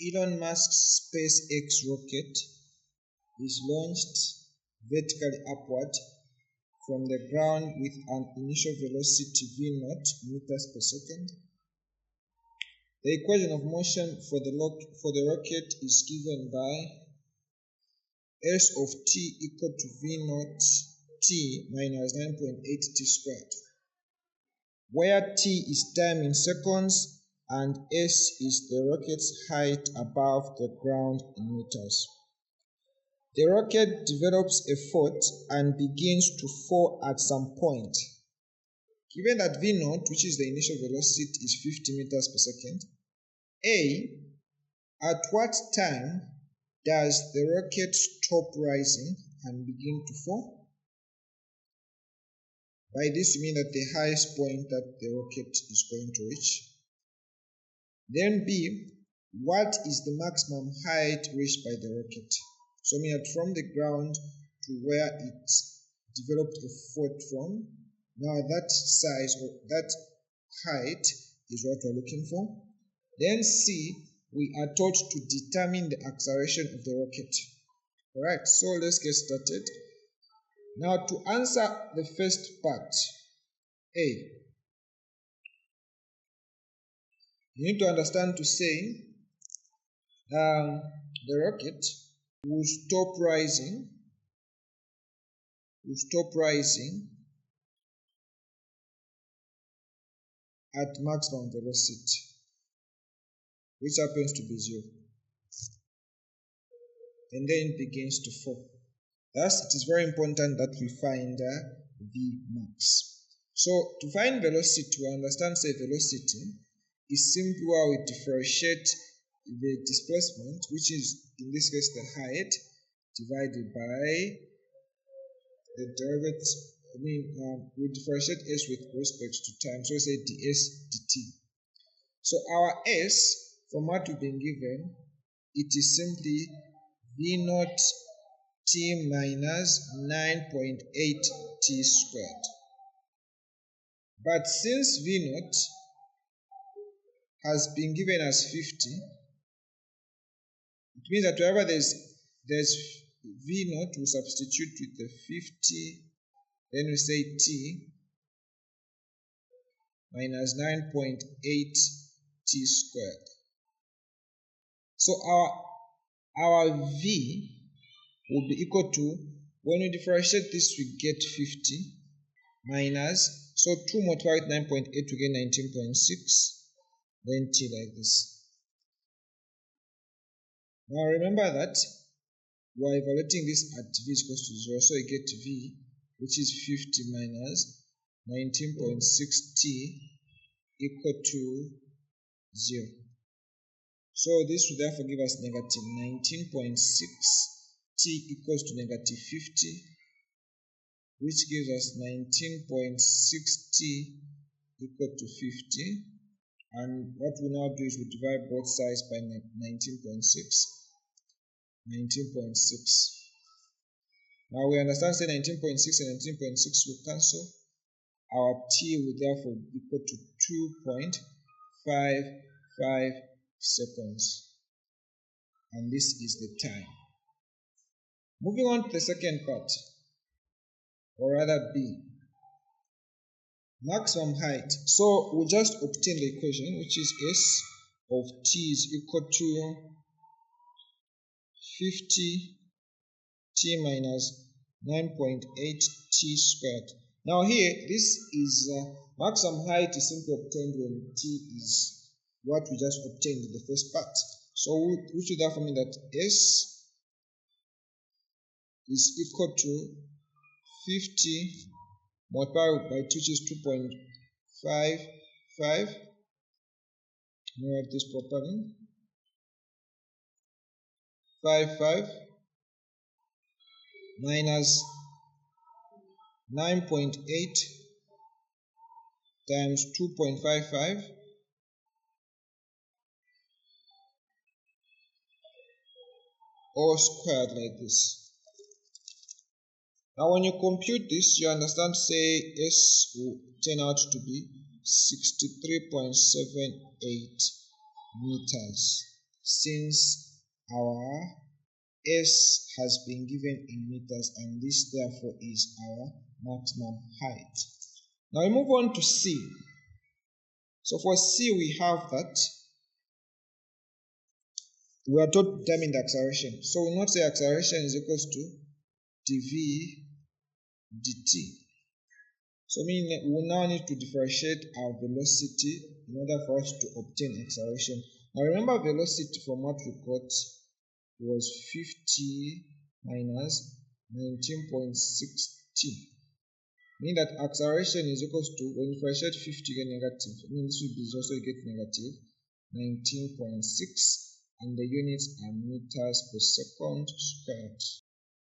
Elon Musk's SpaceX rocket is launched vertically upward from the ground with an initial velocity v0 meters per second. The equation of motion for the rocket is given by S of t equal to v0 t minus 9.8 t squared, where t is time in seconds and s is the rocket's height above the ground in meters. The rocket develops a foot and begins to fall at some point. Given that v0, which is the initial velocity, is 50 meters per second, at what time does the rocket stop rising and begin to fall? By this we mean that the highest point that the rocket is going to reach. Then B, what is the maximum height reached by the rocket? So mean that from the ground to where it developed the foot from, now that size or that height is what we're looking for. Then C, we are taught to determine the acceleration of the rocket. Alright, so let's get started. Now to answer the first part, A, you need to understand to say the rocket will stop rising at maximum velocity, which happens to be 0, and then it begins to fall. Thus, it is very important that we find V max. So, to find velocity, we understand say velocity is simply where we differentiate the displacement, which is in this case the height, divided by the derivative. We differentiate s with respect to time, so we say ds dt. So our s, from what we've been given, it is simply v0 t minus 9.8 t squared. But since v0 has been given as 50, it means that wherever there's v0, we substitute with the 50, then we say t minus 9.8 t squared. So our v will be equal to, when we differentiate this, we get 50 minus, so 2 multiplied with 9.8 to get 19.6, then t like this. Now remember that we are evaluating this at v is equals to 0, so you get v, which is 50 minus 19.6 t equal to 0. So this will therefore give us negative 19.6 t equals to negative 50, which gives us 19.6 t equal to 50. And what we now do is we divide both sides by 19.6. Now we understand say 19.6 and 19.6 will cancel. Our t will therefore be equal to 2.55 seconds. And this is the time. Moving on to the second part, or rather B, maximum height. So we'll just obtain the equation, which is S of t is equal to 50 t minus 9.8 t squared. Now here, this is maximum height is simply obtained when t is what we just obtained in the first part. So we should therefore mean that S is equal to 50 multiplied by 2, which is 2.55. Let me write this properly. 55 minus 9.8 times 2.55 all squared like this. Now when you compute this, you understand say S will turn out to be 63.78 meters. since our S has been given in meters, and this therefore is our maximum height. Now we move on to C. So for C we have that we are told to determine the acceleration. So we not say acceleration is equals to dv dt. So meaning we now need to differentiate our velocity in order for us to obtain acceleration. Now remember, velocity from what we got was 50 minus 19.60. Meaning that acceleration is equals to, when you differentiate 50 get negative, I mean this will be also get negative 19.6, and the units are meters per second squared.